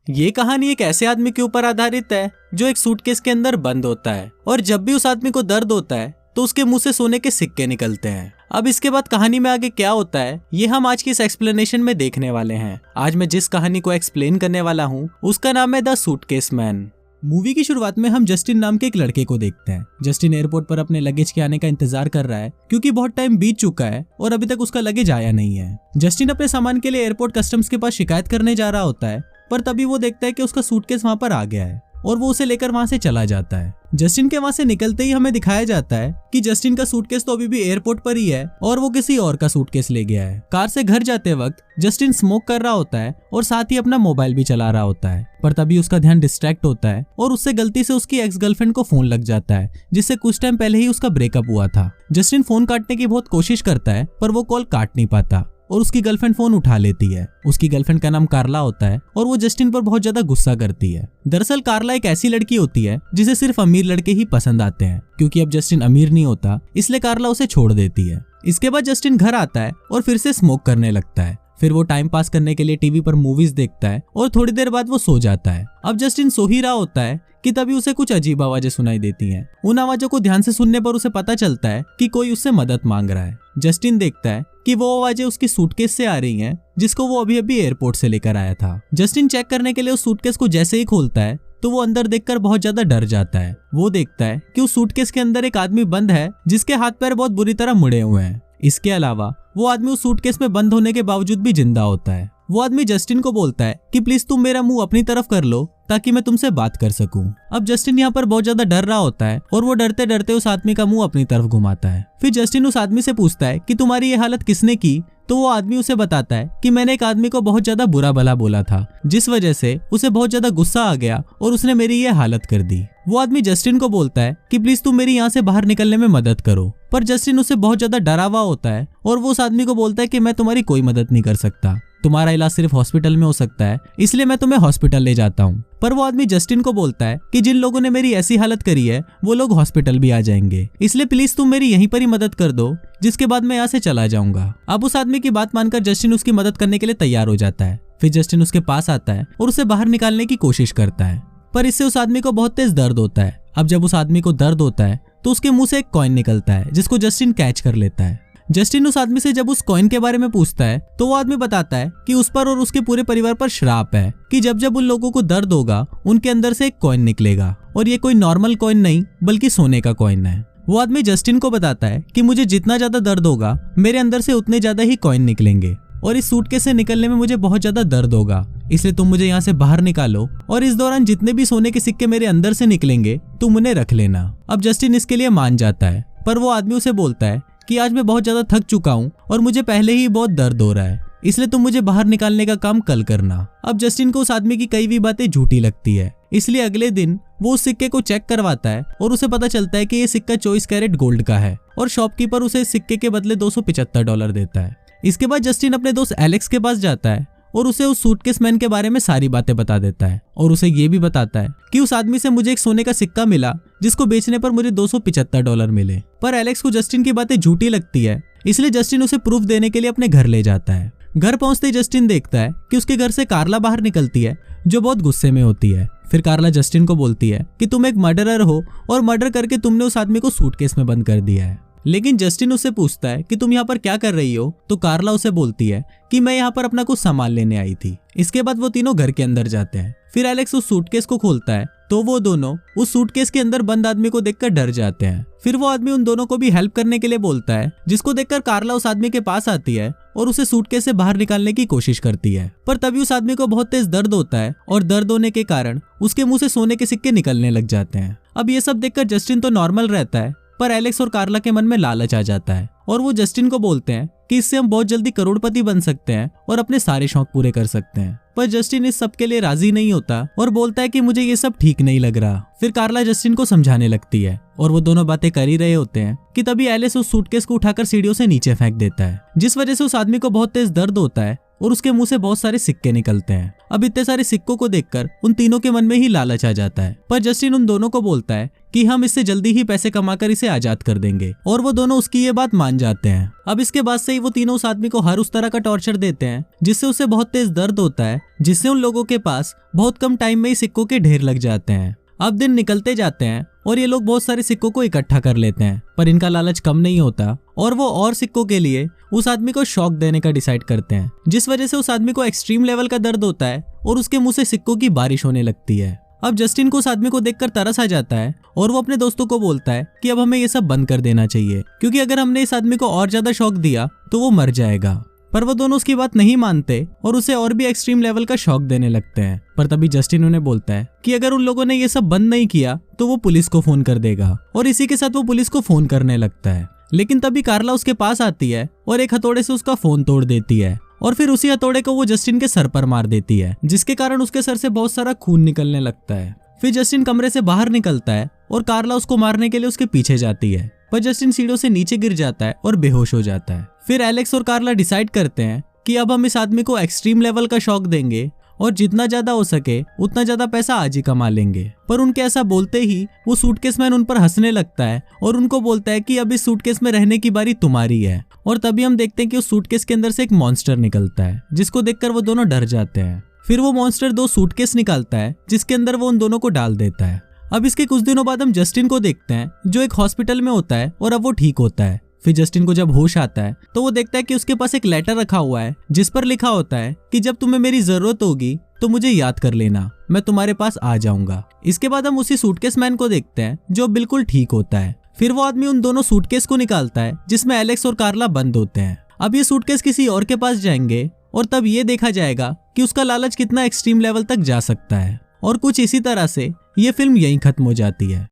ये कहानी एक ऐसे आदमी के ऊपर आधारित है जो एक सूटकेस के अंदर बंद होता है और जब भी उस आदमी को दर्द होता है तो उसके मुंह से सोने के सिक्के निकलते हैं। अब इसके बाद कहानी में आगे क्या होता है ये हम आज की इस एक्सप्लेनेशन में देखने वाले हैं। आज मैं जिस कहानी को एक्सप्लेन करने वाला हूँ उसका नाम है द सूटकेस मैन। मूवी की शुरुआत में हम जस्टिन नाम के एक लड़के को देखते हैं। जस्टिन एयरपोर्ट पर अपने लगेज के आने का इंतजार कर रहा है क्योंकि बहुत टाइम बीत चुका है और अभी तक उसका लगेज आया नहीं है। जस्टिन अपने सामान के लिए एयरपोर्ट कस्टम्स के पास शिकायत करने जा रहा होता है, पर तभी वो देखता है कि उसका सूटकेस वहां पर आ गया है और वो उसे लेकर वहां से चला जाता है। जस्टिन के वहां से निकलते ही हमें दिखाया जाता है कि जस्टिन का सूटकेस तो अभी भी एयरपोर्ट पर ही है और वो किसी और का सूटकेस ले गया है। कार से घर जाते वक्त जस्टिन स्मोक कर रहा होता है और साथ ही अपना मोबाइल भी चला रहा होता है, पर तभी उसका ध्यान डिस्ट्रैक्ट होता है और उससे गलती से उसकी एक्स गर्लफ्रेंड को फोन लग जाता है जिससे कुछ टाइम पहले ही उसका ब्रेकअप हुआ था। जस्टिन फोन काटने की बहुत कोशिश करता है पर वो कॉल काट नहीं पाता और उसकी गर्लफ्रेंड फोन उठा लेती है। उसकी गर्लफ्रेंड का नाम कार्ला होता है और वो जस्टिन पर बहुत ज्यादा गुस्सा करती है। दरअसल कार्ला एक ऐसी लड़की होती है जिसे सिर्फ अमीर लड़के ही पसंद आते हैं। क्योंकि अब जस्टिन अमीर नहीं होता इसलिए कार्ला उसे छोड़ देती है। इसके बाद जस्टिन घर आता है और फिर से स्मोक करने लगता है। फिर वो टाइम पास करने के लिए टीवी पर मूवीज देखता है और थोड़ी देर बाद वो सो जाता है। अब जस्टिन सो ही रहा होता है कि तभी उसे कुछ अजीब आवाजें सुनाई देती हैं। उन आवाजों को ध्यान से सुनने पर उसे पता चलता है कि कोई उससे मदद मांग रहा है। जस्टिन देखता है कि वो आवाजें उसकी सूटकेस से आ रही हैं जिसको वो अभी अभी एयरपोर्ट से लेकर आया था। जस्टिन चेक करने के लिए उस सूटकेस को जैसे ही खोलता है तो वो अंदर देखकर बहुत ज्यादा डर जाता है। वो देखता है कि उस सूटकेस के अंदर एक आदमी बंद है जिसके हाथ पैर बहुत बुरी तरह मुड़े हुए हैं। इसके अलावा वो आदमी उस सूटकेस में बंद होने के बावजूद भी जिंदा होता है। वो आदमी जस्टिन को बोलता है कि प्लीज तुम मेरा मुंह अपनी तरफ कर लो ताकि मैं तुमसे बात कर सकूं। अब जस्टिन यहाँ पर बहुत ज्यादा डर रहा होता है और वो डरते डरते उस आदमी का मुंह अपनी तरफ घुमाता है। फिर जस्टिन उस आदमी से पूछता है कि तुम्हारी ये हालत किसने की, तो वो आदमी उसे बताता है कि मैंने एक आदमी को बहुत ज्यादा बुरा भला बोला था जिस वजह से उसे बहुत ज्यादा गुस्सा आ गया और उसने मेरी ये हालत कर दी। वो आदमी जस्टिन को बोलता है कि प्लीज तुम मेरी यहाँ से बाहर निकलने में मदद करो, पर जस्टिन उससे बहुत ज्यादा डरा हुआ होता है और वो उस आदमी को बोलता है कि मैं तुम्हारी कोई मदद नहीं कर सकता, तुम्हारा इलाज सिर्फ हॉस्पिटल में हो सकता है, इसलिए मैं तुम्हें हॉस्पिटल ले जाता हूँ। पर वो आदमी जस्टिन को बोलता है कि जिन लोगों ने मेरी ऐसी हालत करी है वो लोग हॉस्पिटल भी आ जाएंगे, इसलिए प्लीज तुम मेरी यहीं पर ही मदद कर दो, जिसके बाद मैं यहाँ से चला जाऊंगा। अब उस आदमी की बात मानकर जस्टिन उसकी मदद करने के लिए तैयार हो जाता है। फिर जस्टिन उसके पास आता है और उसे बाहर निकालने की कोशिश करता है, पर इससे उस आदमी को बहुत तेज दर्द होता है। अब जब उस आदमी को दर्द होता है तो उसके मुंह से एक कॉइन निकलता है जिसको जस्टिन कैच कर लेता है। जस्टिन उस आदमी से जब उस कॉइन के बारे में पूछता है तो वो आदमी बताता है कि उस पर और उसके पूरे परिवार पर श्राप है कि जब जब उन लोगों को दर्द होगा उनके अंदर से एक कॉइन निकलेगा और ये कोई नॉर्मल कॉइन नहीं बल्कि सोने का कॉइन है। वो आदमी जस्टिन को बताता है कि मुझे जितना ज्यादा दर्द होगा मेरे अंदर से उतने ज्यादा ही कॉइन निकलेंगे और इस सूटकेस से निकलने में मुझे बहुत ज्यादा दर्द होगा, इसलिए तुम मुझे यहाँ से बाहर निकालो और इस दौरान जितने भी सोने के सिक्के मेरे अंदर से निकलेंगे तुम उन्हें रख लेना। अब जस्टिन इसके लिए मान जाता है, पर वो आदमी उसे बोलता है कि आज मैं बहुत ज्यादा थक चुका हूँ और मुझे पहले ही बहुत दर्द हो रहा है, इसलिए तुम मुझे बाहर निकालने का काम कल करना। अब जस्टिन को उस आदमी की कई भी बातें झूठी लगती है, इसलिए अगले दिन वो उस सिक्के को चेक करवाता है और उसे पता चलता है कि ये सिक्का 24 कैरेट गोल्ड का है और शॉपकीपर उसे इस सिक्के के बदले $275 देता है। इसके बाद जस्टिन अपने दोस्त एलेक्स के पास जाता है और उसे उस सूटकेस मैन के बारे में सारी बातें बता देता है और उसे ये भी बताता है कि उस आदमी से मुझे एक सोने का सिक्का मिला जिसको बेचने पर मुझे $275 मिले। पर एलेक्स को जस्टिन की बातें झूठी लगती है, इसलिए जस्टिन उसे प्रूफ देने के लिए अपने घर ले जाता है। घर पहुंचते ही जस्टिन देखता है कि उसके घर से कार्ला बाहर निकलती है जो बहुत गुस्से में होती है। फिर कार्ला जस्टिन को बोलती है कि तुम एक मर्डरर हो और मर्डर करके तुमने उस आदमी को सूटकेस में बंद कर दिया है। लेकिन जस्टिन उससे पूछता है कि तुम यहाँ पर क्या कर रही हो, तो कार्ला उसे बोलती है कि मैं यहाँ पर अपना कुछ सामान लेने आई थी। इसके बाद वो तीनों घर के अंदर जाते हैं। फिर एलेक्स उस सूटकेस को खोलता है तो वो दोनों उस सूटकेस के अंदर बंद आदमी को देखकर डर जाते हैं। फिर वो आदमी उन दोनों को भी हेल्प करने के लिए बोलता है, जिसको देखकर कार्ला उस आदमी के पास आती है और उसे सूटकेस से बाहर निकालने की कोशिश करती है। पर तभी उस आदमी को बहुत तेज दर्द होता है और दर्द होने के कारण उसके मुंह से सोने के सिक्के निकलने लग जाते हैं। अब ये सब देखकर जस्टिन तो नॉर्मल रहता है, पर एलेक्स और कार्ला के मन में लालच आ जाता है और वो जस्टिन को बोलते हैं कि इससे हम बहुत जल्दी करोड़पति बन सकते हैं और अपने सारे शौक पूरे कर सकते हैं। पर जस्टिन इस सब के लिए राजी नहीं होता और बोलता है कि मुझे ये सब ठीक नहीं लग रहा। फिर कार्ला जस्टिन को समझाने लगती है और वो दोनों बातें कर ही रहे होते हैं कि तभी एलिस उस सूटकेस को उठाकर सीढ़ियों से नीचे फेंक देता है, जिस वजह से उस आदमी को बहुत तेज दर्द होता है और उसके मुंह से बहुत सारे सिक्के निकलते हैं। अब इतने सारे सिक्कों को देखकर उन तीनों के मन में ही लालच आ जाता है, पर जस्टिन उन दोनों को बोलता है कि हम इससे जल्दी ही पैसे कमाकर इसे आजाद कर देंगे, और वो दोनों उसकी ये बात मान जाते हैं। अब इसके बाद से ही वो तीनों उस आदमी को हर उस तरह का टॉर्चर देते हैं जिससे उसे बहुत तेज दर्द होता है, जिससे उन लोगों के पास बहुत कम टाइम में ही सिक्कों के ढेर लग जाते हैं। अब दिन निकलते जाते हैं और ये लोग बहुत सारे सिक्कों को इकट्ठा कर लेते हैं, पर इनका लालच कम नहीं होता और वो और सिक्कों के लिए उस आदमी को शॉक देने का डिसाइड करते हैं, जिस वजह से उस आदमी को एक्सट्रीम लेवल का दर्द होता है और उसके मुंह से सिक्कों की बारिश होने लगती है। अब जस्टिन को उस आदमी को देखकर तरस आ जाता है और वो अपने दोस्तों को बोलता है कि अब हमें ये सब बंद कर देना चाहिए, क्योंकि अगर हमने इस आदमी को और ज्यादा शॉक दिया तो वो मर जाएगा। पर वो दोनों उसकी बात नहीं मानते और उसे और भी एक्सट्रीम लेवल का शॉक देने लगते हैं। पर तभी जस्टिन उन्हें बोलता है कि अगर उन लोगों ने ये सब बंद नहीं किया तो वो पुलिस को फोन कर देगा, और इसी के साथ वो पुलिस को फोन करने लगता है। लेकिन तभी कार्ला उसके पास आती है और एक हथौड़े से उसका फोन तोड़ देती है, और फिर उसी हथौड़े को वो जस्टिन के सर पर मार देती है, जिसके कारण उसके सर से बहुत सारा खून निकलने लगता है। फिर जस्टिन कमरे से बाहर निकलता है और कार्ला उसको मारने के लिए उसके पीछे जाती है, पर जस्टिन सीढ़ियों से नीचे गिर जाता है और बेहोश हो जाता है। फिर एलेक्स और कार्ला डिसाइड करते हैं कि अब हम इस आदमी को एक्सट्रीम लेवल का शॉक देंगे और जितना ज्यादा हो सके उतना ज्यादा पैसा आज ही कमा लेंगे। पर उनके ऐसा बोलते ही वो सूटकेस मैन उन पर हंसने लगता है और उनको बोलता है कि अब इस सूटकेस में रहने की बारी तुम्हारी है। और तभी हम देखते हैं कि उस सूटकेस के अंदर से एक मॉन्स्टर निकलता है, जिसको देखकर वो दोनों डर जाते हैं। फिर वो मॉन्स्टर 2 सूटकेस निकालता है, जिसके अंदर वो उन दोनों को डाल देता है। अब इसके कुछ दिनों बाद हम जस्टिन को देखते हैं, जो एक हॉस्पिटल में होता है और अब वो ठीक होता है। फिर जस्टिन को जब होश आता है तो वो देखता है कि उसके पास एक लेटर रखा हुआ है, जिस पर लिखा होता है कि जब तुम्हें मेरी जरूरत होगी तो मुझे याद कर लेना, मैं तुम्हारे पास आ जाऊंगा। इसके बाद हम उसी सूटकेस मैन को देखते हैं, जो बिल्कुल ठीक होता है। फिर वो आदमी उन दोनों सूटकेस को निकालता है जिसमें एलेक्स और कार्ला बंद होते हैं। अब ये सूटकेस किसी और के पास जाएंगे और तब ये देखा जाएगा कि उसका लालच कितना एक्सट्रीम लेवल तक जा सकता है। और कुछ इसी तरह से ये फिल्म यहीं खत्म हो जाती है।